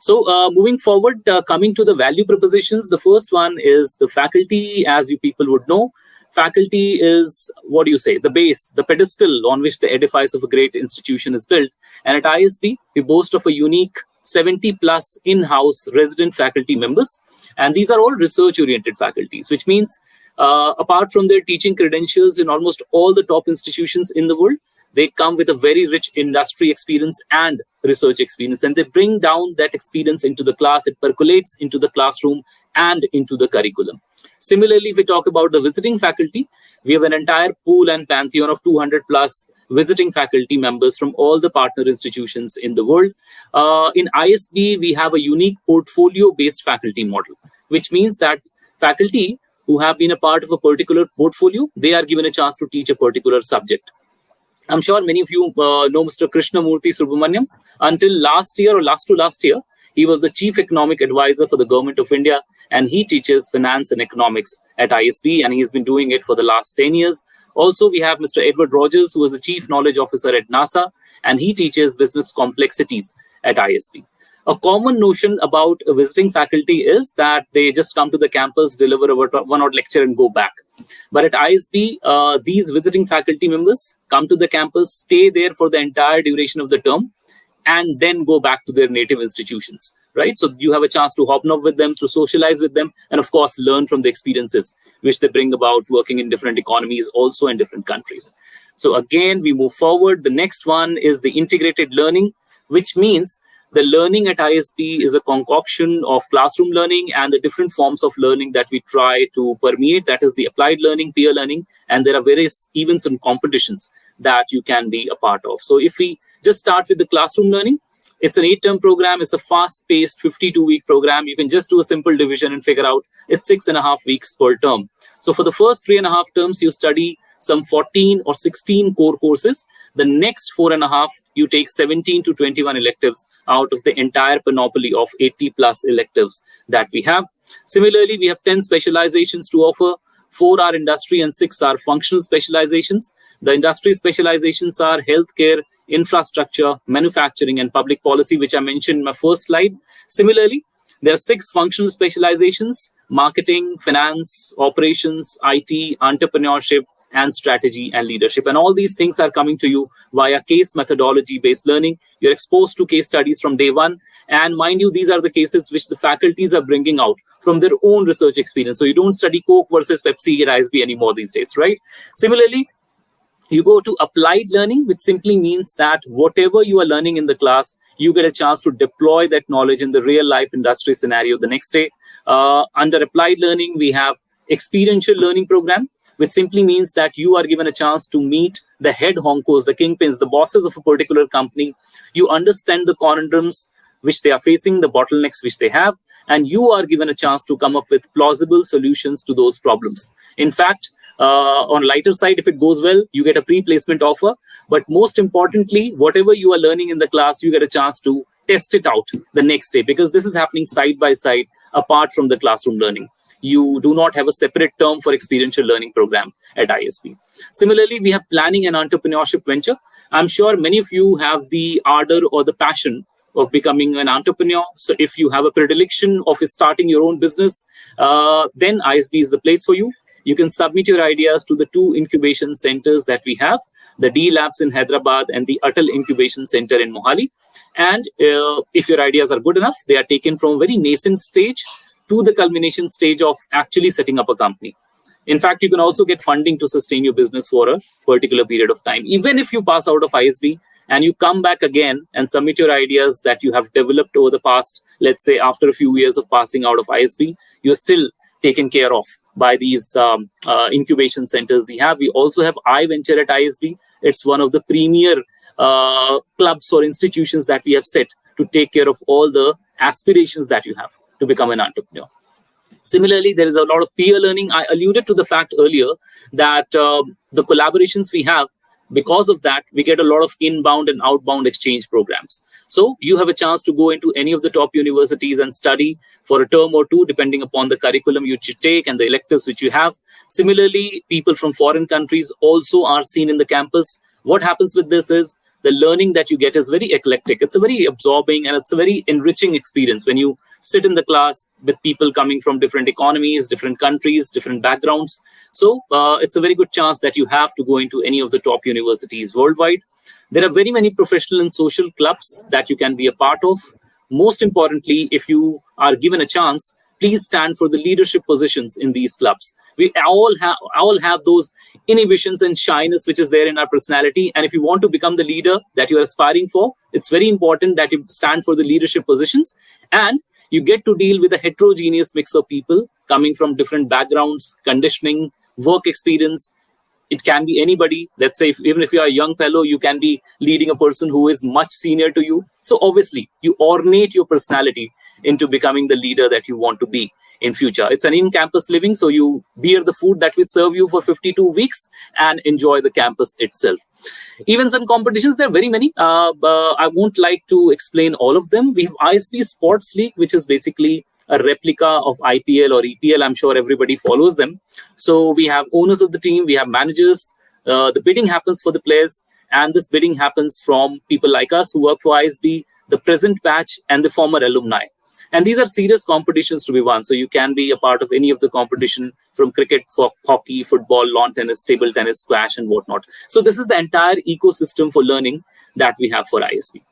So moving forward, coming to the value propositions, the first one is the faculty. As you people would know, faculty is, what do you say, the base, the pedestal on which the edifice of a great institution is built. And at ISB, we boast of a unique 70 plus in-house resident faculty members. And these are all research-oriented faculties, which means apart from their teaching credentials in almost all the top institutions in the world, they come with a very rich industry experience and research experience, and they bring down that experience into the class. It percolates into the classroom and into the curriculum. Similarly, if we talk about the visiting faculty, we have an entire pool and pantheon of 200 plus visiting faculty members from all the partner institutions in the world. In ISB, we have a unique portfolio-based faculty model, which means that faculty who have been a part of a particular portfolio, they are given a chance to teach a particular subject. I'm sure many of you know Mr. Krishnamurthy Subramaniam. Until last year or last to last year, he was the Chief Economic Advisor for the Government of India, and he teaches finance and economics at ISB, and he's been doing it for the last 10 years. Also, we have Mr. Edward Rogers, who is the Chief Knowledge Officer at NASA, and he teaches business complexities at ISB. A common notion about a visiting faculty is that they just come to the campus, deliver a one-odd lecture and go back. But at ISB, these visiting faculty members come to the campus, stay there for the entire duration of the term, and then go back to their native institutions, right? So you have a chance to hobnob with them, to socialize with them, and of course, learn from the experiences which they bring about working in different economies, also in different countries. So again, we move forward. The next one is the integrated learning, which means the learning at ISB is a concoction of classroom learning and the different forms of learning that we try to permeate. That is the applied learning, peer learning, and there are various events and competitions that you can be a part of. So if we just start with the classroom learning, it's an 8-term program. It's a fast-paced 52-week program. You can just do a simple division and figure out it's 6.5 weeks per term. So for the first 3.5 terms, you study some 14 or 16 core courses. The next 4.5, you take 17 to 21 electives out of the entire panoply of 80 plus electives that we have. Similarly, we have 10 specializations to offer. 4 are industry and 6 are functional specializations. The industry specializations are healthcare, infrastructure, manufacturing, and public policy, which I mentioned in my first slide. Similarly, there are 6 functional specializations: marketing, finance, operations, IT, entrepreneurship, and strategy and leadership. And all these things are coming to you via case methodology-based learning. You're exposed to case studies from day one. And mind you, these are the cases which the faculties are bringing out from their own research experience. So you don't study Coke versus Pepsi at ISB anymore these days, right? Similarly, you go to applied learning, which simply means that whatever you are learning in the class, you get a chance to deploy that knowledge in the real life industry scenario the next day. Under applied learning, we have experiential learning program, which simply means that you are given a chance to meet the head honkos, the kingpins, the bosses of a particular company. You understand the conundrums which they are facing, the bottlenecks which they have, and you are given a chance to come up with plausible solutions to those problems. In fact, on lighter side, if it goes well, you get a pre-placement offer. But most importantly, whatever you are learning in the class, you get a chance to test it out the next day, because this is happening side by side apart from the classroom learning. You do not have a separate term for experiential learning program at ISB. Similarly, we have planning and entrepreneurship venture. I'm sure many of you have the ardor or the passion of becoming an entrepreneur. So if you have a predilection of starting your own business, then ISB is the place for you. You can submit your ideas to the 2 incubation centers that we have, the D Labs in Hyderabad and the Atal Incubation Center in Mohali. And if your ideas are good enough, they are taken from a very nascent stage to the culmination stage of actually setting up a company. In fact, you can also get funding to sustain your business for a particular period of time. Even if you pass out of ISB and you come back again and submit your ideas that you have developed over the past, let's say after a few years of passing out of ISB, you're still taken care of by these incubation centers we have. We also have iVenture at ISB. It's one of the premier clubs or institutions that we have set to take care of all the aspirations that you have to become an entrepreneur. Similarly, there is a lot of peer learning. I alluded to the fact earlier that the collaborations we have, because of that, we get a lot of inbound and outbound exchange programs. So you have a chance to go into any of the top universities and study for a term or 2, depending upon the curriculum you should take and the electives which you have. Similarly, people from foreign countries also are seen in the campus. What happens with this is the learning that you get is very eclectic. It's a very absorbing and it's a very enriching experience when you sit in the class with people coming from different economies, different countries, different backgrounds. So it's a very good chance that you have to go into any of the top universities worldwide. There are very many professional and social clubs that you can be a part of. Most importantly, if you are given a chance, please stand for the leadership positions in these clubs. We all have those inhibitions and shyness which is there in our personality. And if you want to become the leader that you are aspiring for, it's very important that you stand for the leadership positions and you get to deal with a heterogeneous mix of people coming from different backgrounds, conditioning, work experience. It can be anybody. Let's say even if you are a young fellow, you can be leading a person who is much senior to you. So obviously, you ornate your personality into becoming the leader that you want to be in future. It's an in-campus living, so you bear the food that we serve you for 52 weeks and enjoy the campus itself. Events and competitions, there are very many. I won't like to explain all of them. We have ISB Sports League, which is basically a replica of IPL or EPL. I'm sure everybody follows them. So we have owners of the team, we have managers. The bidding happens for the players, and this bidding happens from people like us who work for ISB, the present batch, and the former alumni. And these are serious competitions to be won. So you can be a part of any of the competition from cricket, hockey, football, lawn tennis, table tennis, squash, and whatnot. So this is the entire ecosystem for learning that we have for ISB.